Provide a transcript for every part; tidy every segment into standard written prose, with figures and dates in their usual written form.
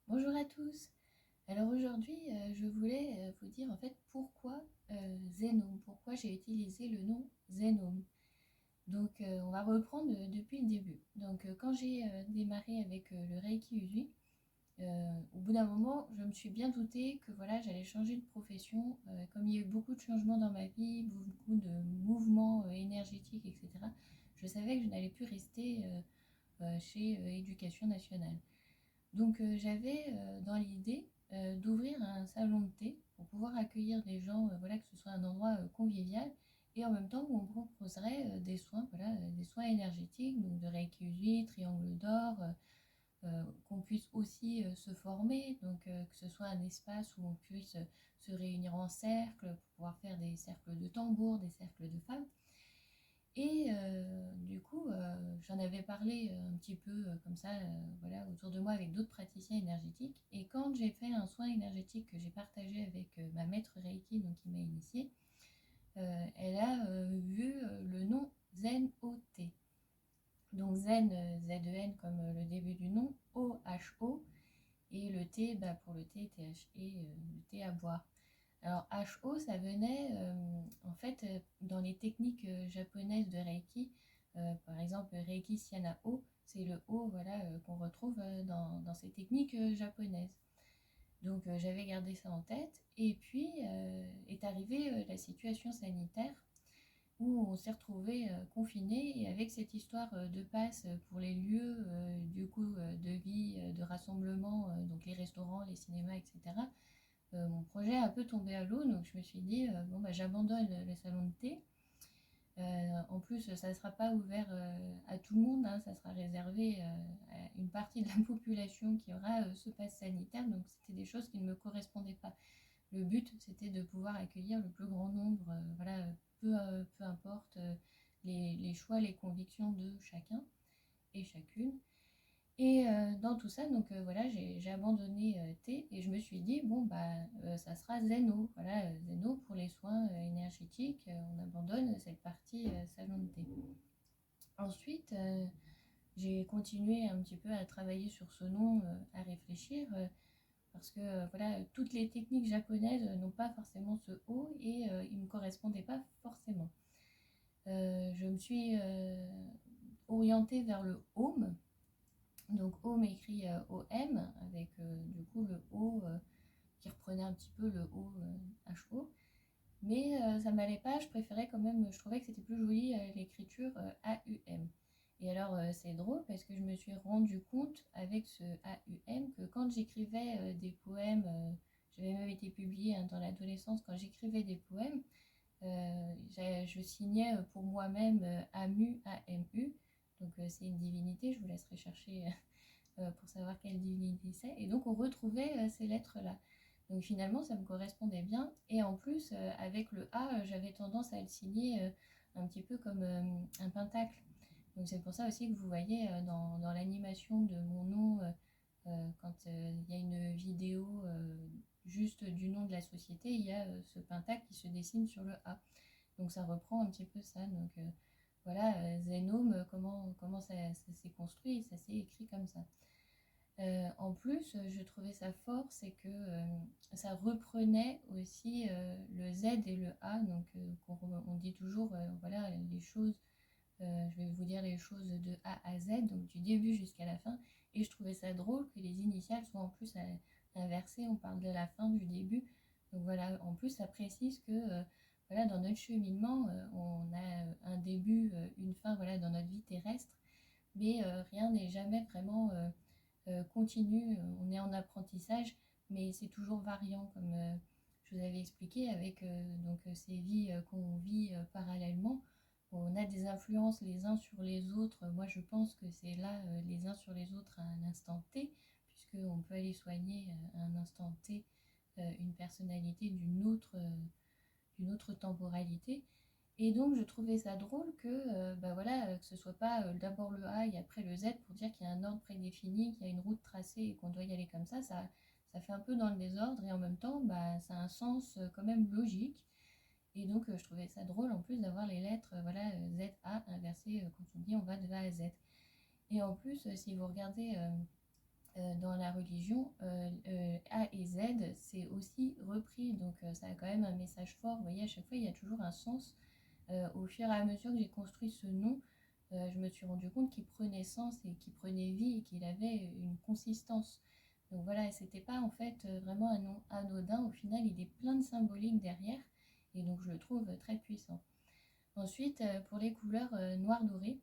Bonjour à tous. Alors aujourd'hui, je voulais vous dire en fait pourquoi Zenome, pourquoi j'ai utilisé le nom Zenome. Donc on va reprendre depuis le début. Donc quand j'ai démarré avec le Reiki Usui, au bout d'un moment, je me suis bien doutée que voilà, j'allais changer de profession. Comme il y a eu beaucoup de changements dans ma vie, beaucoup de mouvements énergétiques, etc., je savais que je n'allais plus rester chez Éducation nationale. Donc j'avais dans l'idée d'ouvrir un salon de thé pour pouvoir accueillir des gens, voilà, que ce soit un endroit convivial et en même temps où on proposerait des soins, voilà, des soins énergétiques, donc de Reiki Usui, Triangle d'or, qu'on puisse aussi se former, donc que ce soit un espace où on puisse se réunir en cercle pour pouvoir faire des cercles de tambour, des cercles de femmes. Et du coup, j'en avais parlé un petit peu comme ça, voilà, autour de moi avec d'autres praticiens énergétiques. Et quand j'ai fait un soin énergétique que j'ai partagé avec ma maître Reiki, donc qui m'a initiée, elle a vu le nom Zen OT. Donc Zen, Z-E-N comme le début du nom, O-H-O, et le thé, bah, pour le thé, T-H-E, le thé à boire. Alors HO, ça venait en fait dans les techniques japonaises de Reiki, par exemple Reiki Siana O, c'est le O, voilà, qu'on retrouve dans ces techniques japonaises. Donc j'avais gardé ça en tête et puis est arrivée la situation sanitaire où on s'est retrouvé confiné et avec cette histoire de passe pour les lieux du coup de vie, de rassemblement, donc les restaurants, les cinémas, etc. Mon projet a un peu tombé à l'eau, donc je me suis dit, bon, bah, j'abandonne le salon de thé. En plus, ça ne sera pas ouvert à tout le monde, hein, ça sera réservé à une partie de la population qui aura ce pass sanitaire, donc c'était des choses qui ne me correspondaient pas. Le but, c'était de pouvoir accueillir le plus grand nombre, voilà, peu importe les choix, les convictions de chacun et chacune. Et dans tout ça, donc voilà, j'ai abandonné T et je me suis dit, bon, bah, ça sera Zeno. Voilà, Zeno pour les soins énergétiques, on abandonne cette partie salon de thé. Ensuite, j'ai continué un petit peu à travailler sur ce nom, à réfléchir, parce que voilà, toutes les techniques japonaises n'ont pas forcément ce O et il ne me correspondait pas forcément. Je me suis orientée vers le home. Donc Home écrit OM avec du coup le O qui reprenait un petit peu le O HO. Mais ça m'allait pas, je préférais quand même, je trouvais que c'était plus joli l'écriture AUM. Et alors c'est drôle parce que je me suis rendu compte avec ce AUM que quand j'écrivais des poèmes, j'avais même été publiée hein, dans l'adolescence, quand j'écrivais des poèmes, je signais pour moi-même AMU, AMU. Donc c'est une divinité, je vous laisserai chercher pour savoir quelle divinité c'est. Et donc on retrouvait ces lettres-là. Donc finalement ça me correspondait bien. Et en plus avec le A, j'avais tendance à le signer un petit peu comme un pentacle. Donc c'est pour ça aussi que vous voyez dans l'animation de mon nom, quand il y a une vidéo juste du nom de la société, il y a ce pentacle qui se dessine sur le A. Donc ça reprend un petit peu ça. Donc voilà, Zenome, comment ça s'est construit, ça s'est écrit comme ça. En plus, je trouvais ça fort, c'est que ça reprenait aussi le Z et le A, donc on dit toujours, voilà, les choses, je vais vous dire les choses de A à Z, donc du début jusqu'à la fin, et je trouvais ça drôle que les initiales soient en plus inversées, on parle de la fin du début, donc voilà, en plus ça précise que voilà, dans notre cheminement, on a un début, une fin, voilà, dans notre vie terrestre, mais rien n'est jamais vraiment continue, on est en apprentissage, mais c'est toujours variant, comme je vous avais expliqué, avec donc, ces vies qu'on vit parallèlement. On a des influences les uns sur les autres. Moi, je pense que c'est là, les uns sur les autres, à un instant T, puisqu'on peut aller soigner à un instant T une personnalité d'une autre temporalité. Et donc je trouvais ça drôle que, bah voilà, que ce soit pas d'abord le A et après le Z pour dire qu'il y a un ordre prédéfini, qu'il y a une route tracée et qu'on doit y aller comme ça fait un peu dans le désordre et en même temps bah, ça a un sens quand même logique. Et donc je trouvais ça drôle en plus d'avoir les lettres voilà, Z, A inversées quand on dit on va de A à Z. Et en plus si vous regardez dans la religion, A et Z, c'est aussi repris, donc ça a quand même un message fort. Vous voyez, à chaque fois, il y a toujours un sens. Au fur et à mesure que j'ai construit ce nom, je me suis rendu compte qu'il prenait sens et qu'il prenait vie et qu'il avait une consistance. Donc voilà, et c'était pas en fait vraiment un nom anodin. Au final, il est plein de symbolique derrière, et donc je le trouve très puissant. Ensuite, pour les couleurs noir doré,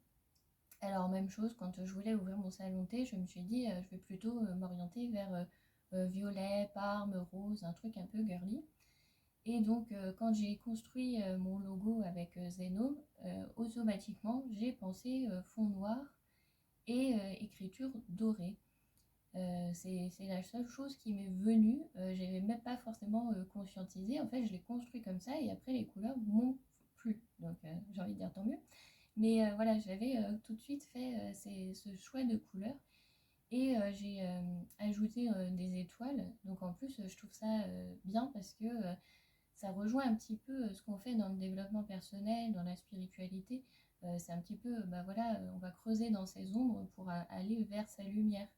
alors même chose, quand je voulais ouvrir mon salon de thé, je me suis dit je vais plutôt m'orienter vers violet, parme, rose, un truc un peu girly. Et donc quand j'ai construit mon logo avec Zenome, automatiquement j'ai pensé fond noir et écriture dorée. C'est la seule chose qui m'est venue, j'avais même pas forcément conscientisé, en fait je l'ai construit comme ça et après les couleurs m'ont plu, donc j'ai envie de dire tant mieux. Mais voilà, j'avais tout de suite fait ce choix de couleurs et j'ai ajouté des étoiles. Donc en plus, je trouve ça bien parce que ça rejoint un petit peu ce qu'on fait dans le développement personnel, dans la spiritualité. C'est un petit peu, bah voilà, on va creuser dans ses ombres pour aller vers sa lumière.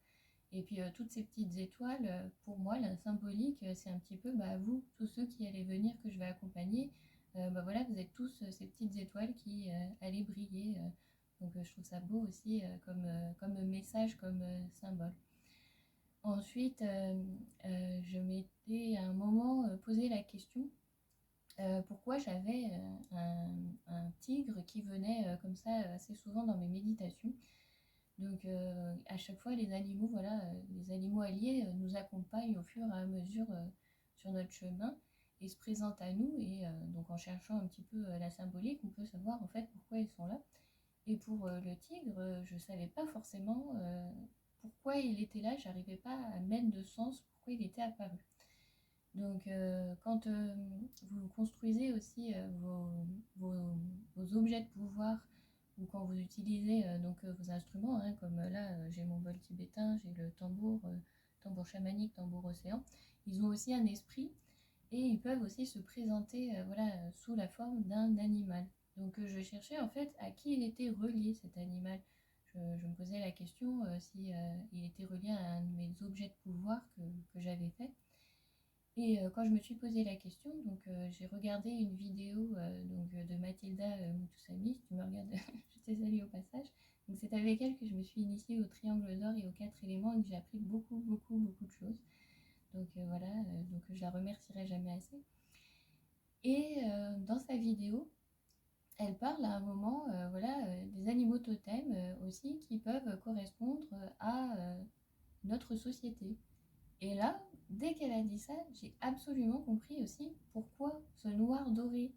Et puis toutes ces petites étoiles, pour moi, la symbolique, c'est un petit peu bah, vous, tous ceux qui allez venir, que je vais accompagner. Bah voilà, vous êtes tous ces petites étoiles qui allez briller. Donc je trouve ça beau aussi comme message, comme symbole. Ensuite, je m'étais à un moment posé la question pourquoi j'avais un tigre qui venait comme ça assez souvent dans mes méditations. Donc à chaque fois, les animaux, voilà, les animaux alliés nous accompagnent au fur et à mesure sur notre chemin et se présentent à nous. Et donc en cherchant un petit peu la symbolique, on peut savoir en fait pourquoi ils sont là. Et pour le tigre, je ne savais pas forcément pourquoi il était là. J'arrivais pas à mettre de sens pourquoi il était apparu. Donc quand vous construisez aussi vos objets de pouvoir ou quand vous utilisez vos instruments, hein, comme là j'ai mon bol tibétain, j'ai le tambour chamanique, tambour océan, ils ont aussi un esprit et ils peuvent aussi se présenter voilà, sous la forme d'un animal. Donc je cherchais en fait à qui il était relié cet animal. Je me posais la question si il était relié à un de mes objets de pouvoir que j'avais fait. Et quand je me suis posé la question, donc j'ai regardé une vidéo de Mathilda Moutoussamy, si tu me regardes, je te salue au passage. Donc c'est avec elle que je me suis initiée au triangle d'or et aux 4 éléments et que j'ai appris beaucoup, beaucoup, beaucoup de choses. Donc voilà, donc je la remercierai jamais assez. Et dans sa vidéo, elle parle à un moment voilà, des animaux totems aussi qui peuvent correspondre à notre société. Et là, dès qu'elle a dit ça, j'ai absolument compris aussi pourquoi ce noir doré.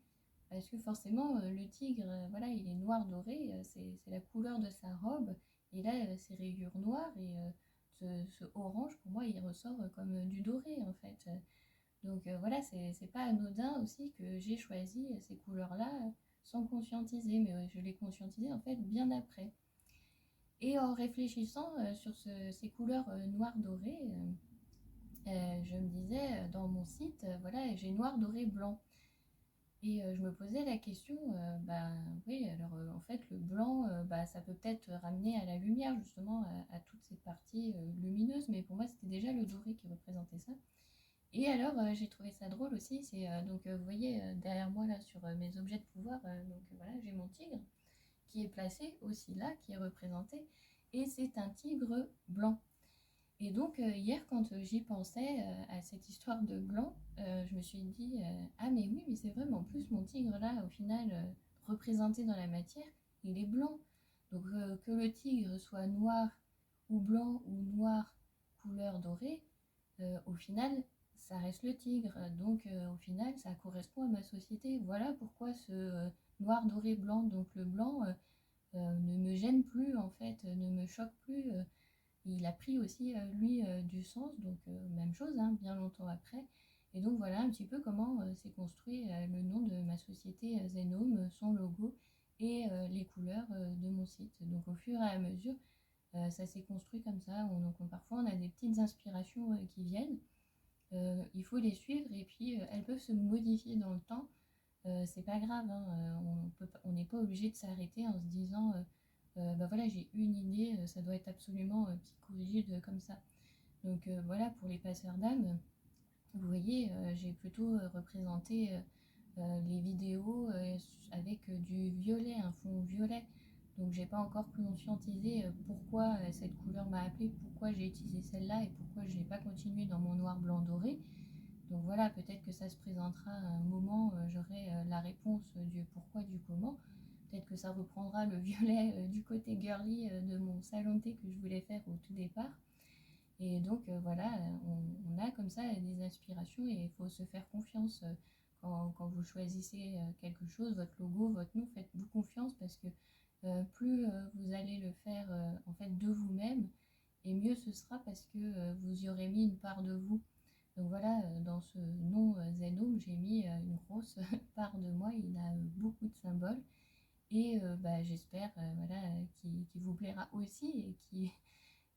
Parce que forcément, le tigre, voilà, il est noir doré, c'est la couleur de sa robe. Et là, ses rayures noires et ce orange, pour moi, il ressort comme du doré en fait. Donc voilà, c'est pas anodin aussi que j'ai choisi ces couleurs-là sans conscientiser, mais je l'ai conscientisé en fait bien après. Et en réfléchissant sur ces couleurs noir doré, je me disais dans mon site, voilà, j'ai noir, doré, blanc. Et je me posais la question, bah oui, alors en fait le blanc, bah, ça peut peut-être ramener à la lumière justement, à toute cette partie lumineuse, mais pour moi c'était déjà le doré qui représentait ça. Et alors j'ai trouvé ça drôle aussi, c'est donc vous voyez derrière moi là sur mes objets de pouvoir, donc voilà, j'ai mon tigre qui est placé aussi là, qui est représenté, et c'est un tigre blanc. Et donc hier quand j'y pensais à cette histoire de blanc, je me suis dit ah mais oui mais c'est vrai, mais en plus mon tigre là au final représenté dans la matière, il est blanc. Donc que le tigre soit noir ou blanc ou noir couleur dorée, au final ça reste le tigre. Donc au final ça correspond à ma société. Voilà pourquoi ce noir doré blanc, donc le blanc ne me gêne plus en fait, ne me choque plus. Il a pris aussi, lui, du sens, donc même chose, hein, bien longtemps après. Et donc voilà un petit peu comment s'est construit le nom de ma société Zenome, son logo et les couleurs de mon site. Donc au fur et à mesure, ça s'est construit comme ça. Parfois on a des petites inspirations qui viennent. Il faut les suivre et puis elles peuvent se modifier dans le temps. C'est pas grave, hein, on n'est pas obligé de s'arrêter en se disant bah voilà, j'ai une idée, ça doit être absolument psychorigide comme ça. Donc voilà, pour les passeurs d'âme, vous voyez, j'ai plutôt représenté les vidéos avec du violet, un fond violet. Donc j'ai pas encore conscientisé pourquoi cette couleur m'a appelé, pourquoi j'ai utilisé celle-là et pourquoi je n'ai pas continué dans mon noir blanc doré. Donc voilà, peut-être que ça se présentera à un moment, j'aurai la réponse du pourquoi, du comment. Peut-être que ça reprendra le violet du côté girly de mon salon de thé que je voulais faire au tout départ. Et donc voilà, on a comme ça des inspirations et il faut se faire confiance quand vous choisissez quelque chose, votre logo, votre nom, faites-vous confiance parce que plus vous allez le faire en fait de vous-même et mieux ce sera parce que vous y aurez mis une part de vous. Donc voilà, dans ce nom Zenome, j'ai mis une grosse part de moi, il a beaucoup de symboles et j'espère voilà, qu'il vous plaira aussi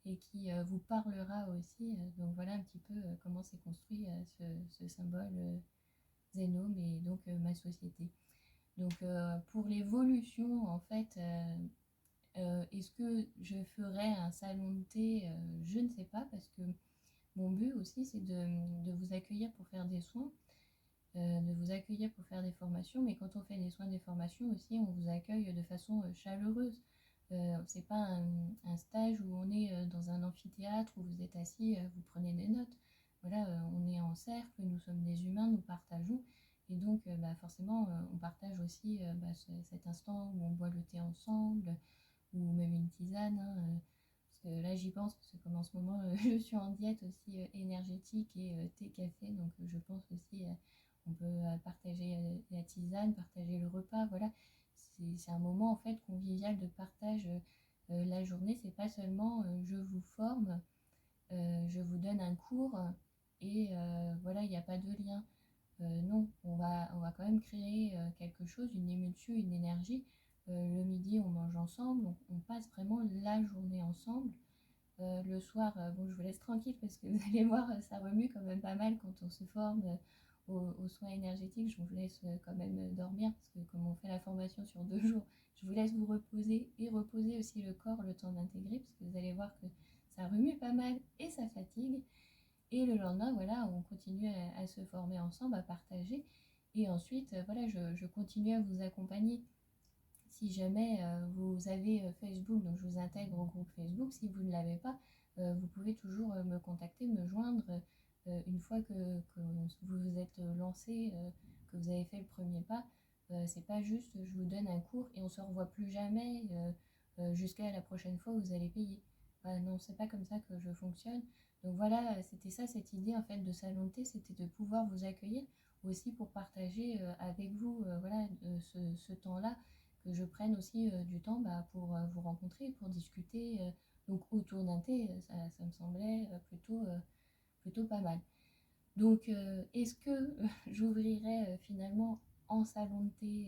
et qui vous parlera aussi. Donc voilà un petit peu comment s'est construit ce symbole Zenome et donc ma société. Donc pour l'évolution, en fait, est-ce que je ferai un salon de thé? Je ne sais pas parce que mon but aussi c'est de vous accueillir pour faire des soins, de vous accueillir pour faire des formations, mais quand on fait des soins, des formations aussi, on vous accueille de façon chaleureuse. C'est pas un stage où on est dans un amphithéâtre où vous êtes assis, vous prenez des notes. Voilà, on est en cercle, nous sommes des humains, nous partageons. Et donc, forcément, on partage aussi cet instant où on boit le thé ensemble, ou même une tisane. Hein, parce que là, j'y pense, parce que comme en ce moment, je suis en diète aussi énergétique et thé, café. Donc, je pense aussi, on peut partager la tisane, partager le repas. Voilà, c'est un moment en fait convivial de partage. La journée, c'est pas seulement je vous forme, je vous donne un cours et voilà, il n'y a pas de lien. Non, on va quand même créer quelque chose, une émulsion, une énergie. Le midi, on mange ensemble, on passe vraiment la journée ensemble. Le soir, bon, je vous laisse tranquille parce que vous allez voir, ça remue quand même pas mal quand on se forme aux soins énergétiques. Je vous laisse quand même dormir parce que comme on fait la formation sur 2 jours, je vous laisse vous reposer et reposer aussi le corps le temps d'intégrer parce que vous allez voir que ça remue pas mal et ça fatigue. Et le lendemain, voilà, on continue à se former ensemble, à partager. Et ensuite, voilà, je continue à vous accompagner. Si jamais vous avez Facebook, donc je vous intègre au groupe Facebook. Si vous ne l'avez pas, vous pouvez toujours me contacter, me joindre une fois que vous vous êtes lancé, que vous avez fait le premier pas. C'est pas juste je vous donne un cours et on se revoit plus jamais jusqu'à la prochaine fois où vous allez payer. Non, c'est pas comme ça que je fonctionne. Donc voilà, c'était ça cette idée en fait de salon de thé, c'était de pouvoir vous accueillir aussi pour partager avec vous voilà, ce temps-là, que je prenne aussi du temps pour vous rencontrer, pour discuter donc autour d'un thé, ça me semblait plutôt pas mal. Donc est-ce que j'ouvrirai finalement en salon de thé?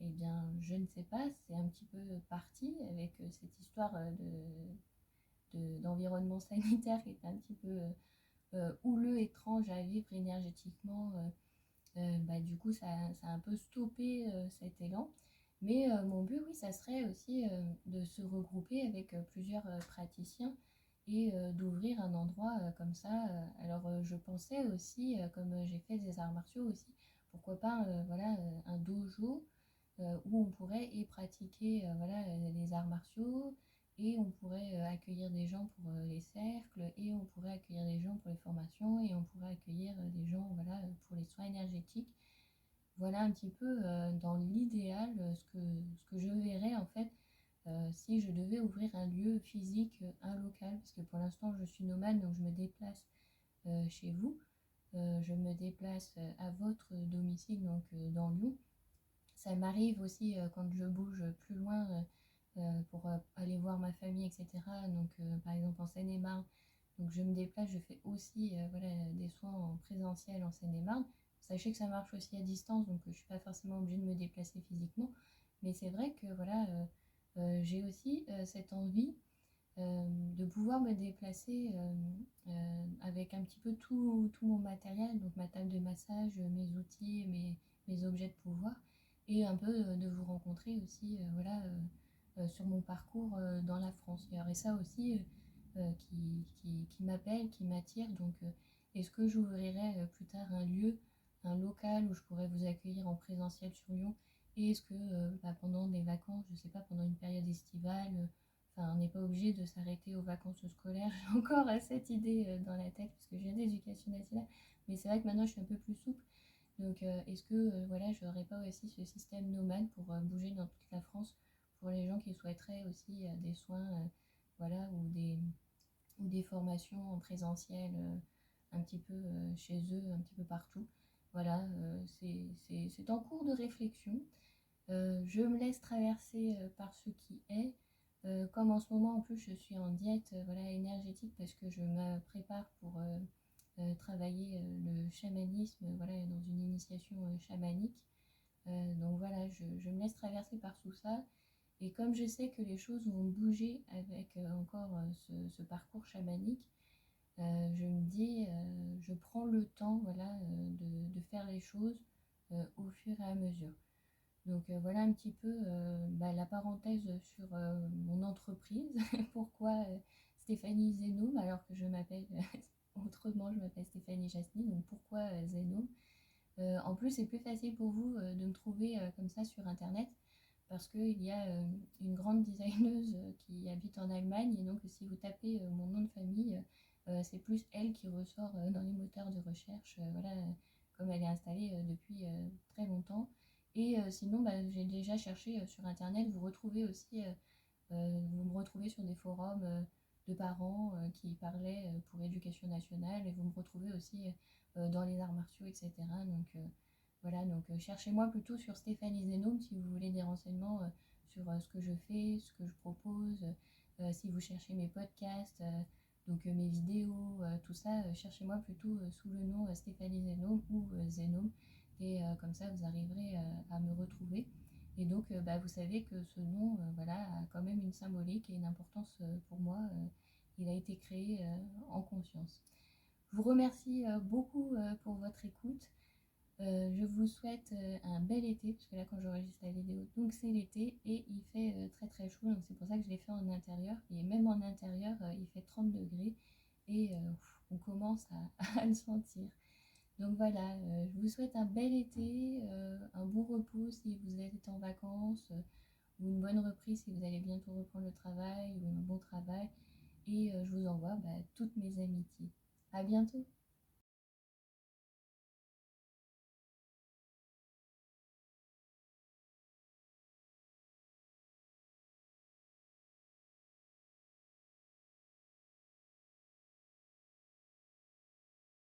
Eh bien je ne sais pas, c'est un petit peu parti avec cette histoire d'environnement sanitaire qui est un petit peu houleux, étrange à vivre énergétiquement. Du coup, ça a un peu stoppé cet élan. Mais mon but, oui, ça serait aussi de se regrouper avec plusieurs praticiens et d'ouvrir un endroit comme ça. Alors, je pensais aussi, comme j'ai fait des arts martiaux aussi, pourquoi pas voilà, un dojo où on pourrait y pratiquer voilà, les arts martiaux et on pourrait accueillir des gens pour les cercles et on pourrait accueillir des gens pour les formations et on pourrait accueillir des gens voilà, pour les soins énergétiques. Voilà un petit peu dans l'idéal ce que je verrais en fait si je devais ouvrir un lieu physique, un local, parce que pour l'instant je suis nomade donc je me déplace chez vous, je me déplace à votre domicile donc dans Lyon. Ça m'arrive aussi quand je bouge plus loin pour aller voir ma famille, etc. Donc par exemple en Seine-et-Marne, donc je me déplace, je fais aussi voilà, des soins en présentiel en Seine-et-Marne. Sachez que ça marche aussi à distance, donc je ne suis pas forcément obligée de me déplacer physiquement. Mais c'est vrai que voilà, j'ai aussi cette envie de pouvoir me déplacer avec un petit peu tout mon matériel, donc ma table de massage, mes outils, mes objets de pouvoir, et un peu de vous rencontrer aussi voilà, sur mon parcours dans la France. Il y aurait ça aussi qui m'appelle, qui m'attire. Donc est-ce que j'ouvrirai plus tard un lieu, un local où je pourrais vous accueillir en présentiel sur Lyon? Et est-ce que pendant des vacances, je ne sais pas, pendant une période estivale, enfin on n'est pas obligé de s'arrêter aux vacances scolaires. J'ai encore cette idée dans la tête parce que je viens d'éducation nationale, mais c'est vrai que maintenant je suis un peu plus souple. Donc est-ce que voilà, je n'aurais pas aussi ce système nomade pour bouger dans toute la France pour les gens qui souhaiteraient aussi des soins, voilà, ou des formations en présentiel un petit peu chez eux, un petit peu partout. Voilà, c'est en cours de réflexion. Je me laisse traverser par ce qui est. Comme en ce moment, en plus, je suis en diète voilà, énergétique parce que je me prépare pour travailler le chamanisme voilà, dans une initiation chamanique. Donc voilà, je me laisse traverser par tout ça. Et comme je sais que les choses vont bouger avec encore ce parcours chamanique, je me dis, je prends le temps voilà, de faire les choses au fur et à mesure. Donc voilà un petit peu la parenthèse sur mon entreprise. Pourquoi Stéphanie Zénome alors que je m'appelle autrement, je m'appelle Stéphanie Jasmine. Donc pourquoi Zénome? En plus, c'est plus facile pour vous de me trouver comme ça sur Internet parce qu'il y a une grande designeuse qui habite en Allemagne et donc si vous tapez mon nom de famille, c'est plus elle qui ressort dans les moteurs de recherche, voilà, comme elle est installée depuis très longtemps. Et sinon, j'ai déjà cherché sur Internet, vous retrouvez aussi, vous me retrouvez sur des forums de parents qui parlaient pour l'éducation nationale et vous me retrouvez aussi dans les arts martiaux, etc. Donc voilà, donc cherchez-moi plutôt sur Stéphanie Zénome si vous voulez des renseignements sur ce que je fais, ce que je propose, si vous cherchez mes podcasts, donc mes vidéos, tout ça, cherchez-moi plutôt sous le nom Stéphanie Zénome ou Zénome et comme ça vous arriverez à me retrouver. Et donc vous savez que ce nom voilà, a quand même une symbolique et une importance pour moi. Il a été créé en conscience. Je vous remercie beaucoup pour votre écoute. Je vous souhaite un bel été, parce que là quand j'enregistre la vidéo, donc c'est l'été et il fait très très chaud, donc c'est pour ça que je l'ai fait en intérieur. Et même en intérieur, il fait 30 degrés et on commence à le sentir. Donc voilà, je vous souhaite un bel été, un bon repos si vous êtes en vacances, ou une bonne reprise si vous allez bientôt reprendre le travail, ou un bon travail. Et je vous envoie toutes mes amitiés. À bientôt!